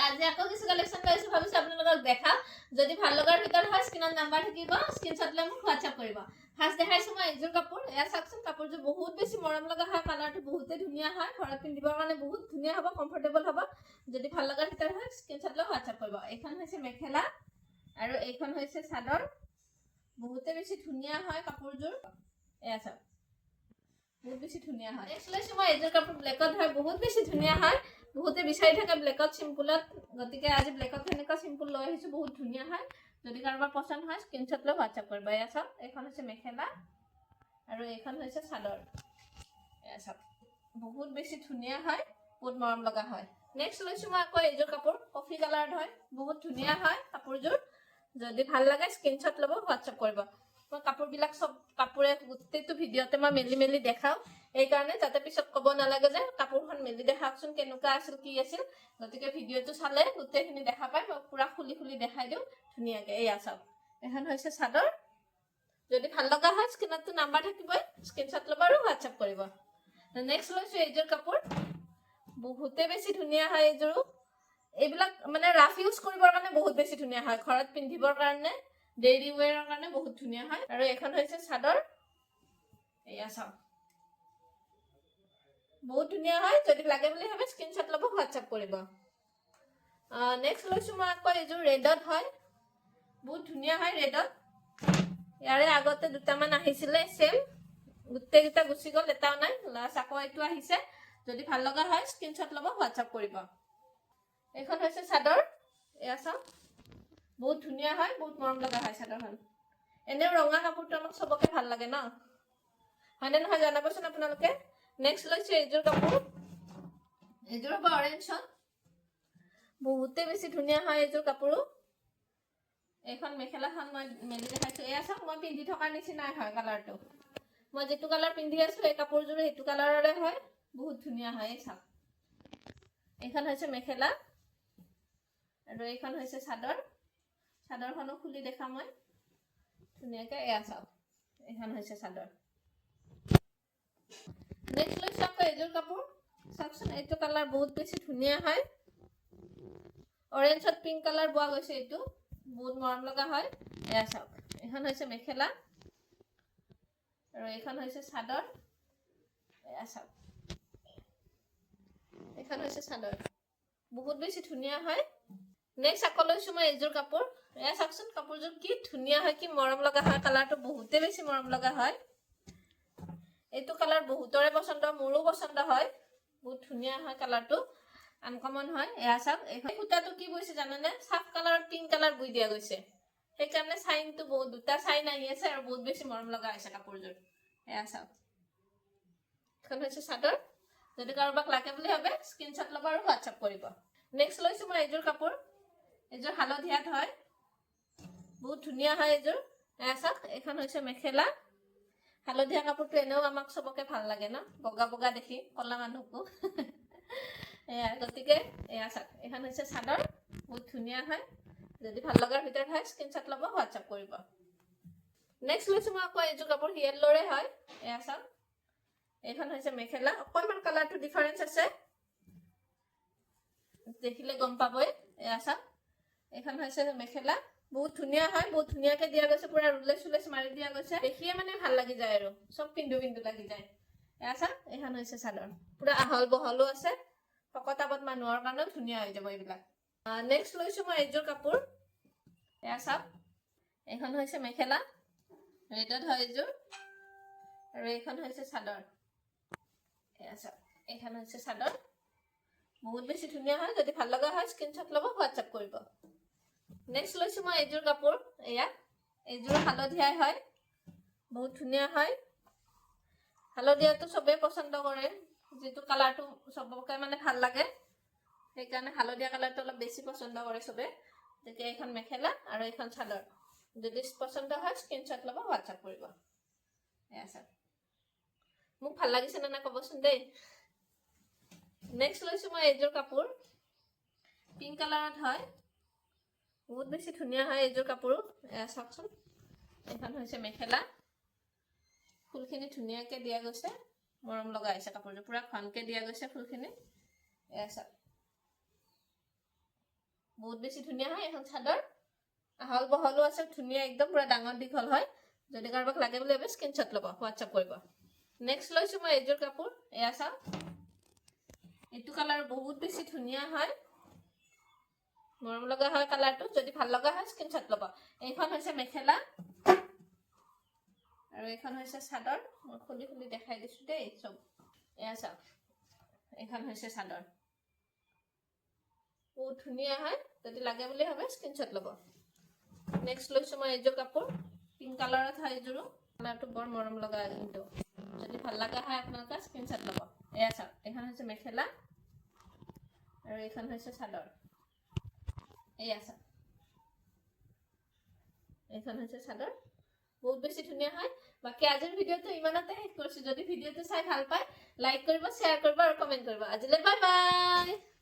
আজি আকৌ কিছু কালেকশন লৈছো ভাবিছো আপোনালোকক দেখা যদি ভাল লগাৰ ভিতৰত হয় স্ক্ৰিনত নাম্বাৰ থাকিব স্ক্ৰিনশ্বট লৈ মোক হোৱাটসঅ্যাপ কৰিব ফাৰ্স্ট দেখাইছো মই এযোৰ কাপোৰ এয়া চাকচোন কাপোৰযোৰ বহুত বেছি মৰম লগা হয় কালাৰটো বহুতে ধুনীয়া হয় ঘৰত পিন্ধিবৰ কাৰণে বহুত ধুনীয়া হ'ব কমফৰ্টেবল হ'ব যদি ভাল লগাৰ ভিতৰত হয় স্ক্ৰিনশ্বট লৈ হোৱাটসঅ্যাপ কৰিব এইখন হৈছে মেখেলা আৰু এইখন হৈছে চাদৰ বহুতে বেছি ধুনীয়া হয় কাপোৰযোৰ এয়া চাওক বহুত বেছি ধুনীয়া হয় নেক্সট লৈছো মই এযোৰ কাপোৰ ব্লেকত হয় বহুত বেছি ধুনীয়া হয় বহুতে বিচাৰি থাকে ব্লেকত সিম্পলত গতিকে আজি ব্লেকত এনেকা সিম্পল লৈ আহিছো বহুত ধুনীয়া হয় যদি কাৰোবাৰ পছন্দ হয় স্ক্ৰিনশ্বট লৈ হোৱাটসঅ্যাপ কৰিব এয়া চাওক এখন হৈছে মেখেলা আৰু এইখন হৈছে চাদৰ এয়া চাওক বহুত বেছি ধুনীয়া হয় বহুত মৰম লগা হয় নেক্সট লৈছো মই আকৌ এযোৰ কাপোৰ কফি কালাৰত হয় বহুত ধুনীয়া হয় কাপোৰযোৰ যদি ভাল লাগে স্ক্ৰিনশ্বট ল'ব হোৱাটসঅ্যাপ কৰিব মই কাপোৰবিলাক সব কাপোৰে গোটেইটো ভিডিওতে মই মেলি দেখাও এই কাৰণে যাতে পিছত ক'ব নালাগে যে কাপোৰখন মেলি দেখাওকচোন কেনেকুৱা আছিল কি আছিল গতিকে ভিডিওটো চালে গোটেইখিনি দেখা পায় মই পুৰা খুলি দেখাই দিও ধুনীয়াকৈ এয়া চাওক এখন হৈছে চাদৰ যদি ভাল লগা হয় স্ক্ৰিনতটো নাম্বাৰ থাকিবই স্ক্ৰিনশ্বট ল'ব আৰু হোৱাটসঅ্যাপ কৰিব নেক্সট লৈছো এইযোৰ কাপোৰ বহুতে বেছি ধুনীয়া হয় এইযোৰো এইবিলাক মানে ৰাফ ইউজ কৰিবৰ কাৰণে বহুত বেছি ধুনীয়া হয় ঘৰত পিন্ধিবৰ কাৰণে ডেইলি ওয়্যাৰৰ কাৰণে বহুত ধুনীয়া হয় আৰু এখন হৈছে চাদৰ এয়া চাওক বহুত ধুনীয়া হয় যদি লাগে বুলি ভাবে স্ক্ৰিনশ্বট ল'ব হোৱাটসঅ্যাপ কৰিব নেক্সট লৈছো মই আকৌ এইযোৰ ৰেডত হয় বহুত ধুনীয়া হয় ৰেডত ইয়াৰে আগতে দুটামান আহিছিলে সেম গোটেইকেইটা গুচি গ'ল এটাও নাই লাষ্ট আকৌ এইটো আহিছে যদি ভাল লগা হয় স্ক্ৰিনশ্বট ল'ব হোৱাটসঅ্যাপ কৰিব এইখন হৈছে চাদৰ এয়া চাওক বহুত ধুনীয়া হয় বহুত মৰম লগা হয় চাদৰখন এনেও ৰঙা কাপোৰটো আমাক সবকে ভাল লাগে ন হয়নে নহয় জানাবচোন আপোনালোকে নেক্সট লৈছো এইযোৰ কাপোৰ এইযোৰ হ'ব অৰেঞ্জত বহুতে বেছি ধুনীয়া হয় এইযোৰ কাপোৰো এইখন মেখেলাখন মই মেলি দেখাইছো এয়া চাওক মই পিন্ধি থকাৰ নিচিনাই হয় কালাৰটো মই যেটো কালাৰ পিন্ধি আছো এই কাপোৰযোৰ হেতু কালাৰৰে হয় বহুত ধুনীয়া হয় এই চাওক এইখন হৈছে মেখেলা আৰু এইখন হৈছে চাদৰ চাদৰখনো খুলি দেখা মই ধুনীয়াকৈ এয়া চাওক এইখন হৈছে চাদৰ নেক্সট লৈছো আকৌ এইযোৰ কাপোৰ চাওকচোন এইটো কালাৰ বহুত বেছি ধুনীয়া হয় অৰেঞ্জত পিংক কালাৰ বোৱা গৈছে এইটো বহুত মৰম লগা হয় এয়া চাওক এইখন হৈছে মেখেলা আৰু এইখন হৈছে চাদৰ এয়া চাওক এইখন হৈছে চাদৰ বহুত বেছি ধুনীয়া হয় নেক্সট আকৌ লৈছো মই এইযোৰ কাপোৰ এয়া চাওকচোন কাপোৰযোৰ কি ধুনীয়া হয় কি মৰম লগা হয় কালাৰটো বহুতে বেছি মৰম লগা হয় এইটো কালাৰ বহুতৰে পছন্দ মোৰো পছন্দ হয় বহুত ধুনীয়া হয় কালাৰটো আনকমন হয় এয়া চাওক এই সূতাটো কি বৈছে জানেনে সাফ কালাৰত পিংক কালাৰ বৈ দিয়া গৈছে সেইকাৰণে চাইনটো বহুত দুটা চাইন আহি আছে আৰু বহুত বেছি মৰম লগা হৈছে কাপোৰযোৰ এয়া চাওক এখন হৈছে চাদৰ যদি কাৰোবাক লাগে বুলি ভাবে স্ক্ৰিনশ্বট ল'ব আৰু হোৱাটসঅ্যাপ কৰিব নেক্সট লৈছো মই এইযোৰ কাপোৰ এইযোৰ হালধীয়াত হয় বহুত ধুনীয়া হয় এইযোৰ এয়া চাওক এইখন হৈছে মেখেলা হালধীয়া কাপোৰটো এনেও আমাক সবকে ভাল লাগে ন বগা দেখি কলা মানুহকো এয়া গতিকে এয়া চাওক এইখন হৈছে চাদৰ বহুত ধুনীয়া হয় যদি ভাল লগাৰ ভিতৰত হয় স্ক্ৰিনশ্বট ল'ব হোৱাটসঅ্যাপ কৰিব নেক্সট লৈছো মই আকৌ এইযোৰ কাপোৰ য়েল্লোৰে হয় এয়া চাওক এইখন হৈছে মেখেলা অকণমান কালাৰটো ডিফাৰেন্স আছে দেখিলে গম পাবই এয়া চাওক এইখন হৈছে মেখেলা বহুত ধুনীয়া হয় বহুত ধুনীয়াকৈ দিয়া গৈছে পুৰা ৰুলেছ মাৰি দিয়া গৈছে দেখিয়ে মানে ভাল লাগি যায় আৰু সব পিন্ধু লাগি যায় এয়া চাওক এইখন হৈছে চাদৰ পুৰা আহল বহলো আছে শকতাবত মানুহৰ কাৰণেও ধুনীয়া হৈ যাব এইবিলাক নেক্সট লৈছো মই এইযোৰ কাপোৰ এয়া চাওক এইখন হৈছে মেখেলা ৰেডত হয় এইযোৰ আৰু এইখন হৈছে চাদৰ এয়া চাওক এইখন হৈছে চাদৰ বহুত বেছি ধুনীয়া হয় যদি ভাল লগা হয় স্ক্ৰিনশ্বট ল'ব হোৱাটসঅ্যাপ কৰিব নেক্সট লৈছো মই এইযোৰ কাপোৰ এয়া এইযোৰ হালধীয়া হয় বহুত ধুনীয়া হয় হালধীয়াটো সবে পছন্দ কৰে যেটো কালাৰটো সবকে মানে ভাল লাগে সেইকাৰণে হালধীয়া কালাৰটো অলপ বেছি পছন্দ কৰে সবে তেতিয়া এইখন মেখেলা আৰু এইখন চাদৰ যদি পছন্দ হয় স্ক্ৰিনশ্বট ল'ব হোৱাটসঅ্যাপ কৰিব এয়া চাওক মোক ভাল লাগিছে না ক'বচোন দেই নেক্সট লৈছো মই এইযোৰ কাপোৰ পিংক কালাৰত হয় বহুত বেছি ধুনীয়া হয় এইযোৰ কাপোৰো এয়া চাওকচোন এইখন হৈছে মেখেলা ফুলখিনি ধুনীয়াকৈ দিয়া গৈছে মৰম লগা হৈছে কাপোৰযোৰ পুৰা ঘনকৈ দিয়া গৈছে ফুলখিনি এয়া চাওক বহুত বেছি ধুনীয়া হয় এখন চাদৰ আহল বহলো আছে ধুনীয়া একদম পুৰা ডাঙৰ দীঘল হয় যদি কাৰোবাক লাগে বুলি ভাবে স্ক্ৰীনশ্বট ল'ব হোৱাটছআপ কৰিব নেক্সট লৈছো মই এইযোৰ কাপোৰ এয়া চাওক এইটো কালাৰ বহুত বেছি ধুনীয়া হয় মৰম লগা হয় কালাৰটো যদি ভাল লগা হয় স্ক্ৰীনশ্বট ল'ব এইখন হৈছে মেখেলা আৰু এইখন হৈছে চাদৰ মই খুলি খুলি দেখাই দিছো দেই চব এয়া চাওক এইখন হৈছে চাদৰ বহুত ধুনীয়া হয় যদি লাগে বুলি ভাবে স্ক্ৰীনশ্বট ল'ব নেক্সট লৈছো মই এইযোৰ কাপোৰ পিংক কালাৰত হয় এইযোৰো কালাৰটো বৰ মৰম লগা কিন্তু যদি ভাল লগা হয় আপোনালোকে স্ক্ৰীনশ্বট ল'ব এয়া চাওক এইখন হৈছে মেখেলা আৰু এইখন হৈছে চাদৰ এয়া চাওক এইখন হৈছে চাদৰ বহুত বেছি ধুনীয়া হয় বাকি আজিৰ ভিডিওটো ইমানতে শেষ কৰিছো যদি ভিডিওটো চাই ভাল পায় লাইক কৰিব শ্বেয়াৰ কৰিব আৰু কমেন্ট কৰিব আজিলৈ বাই বাই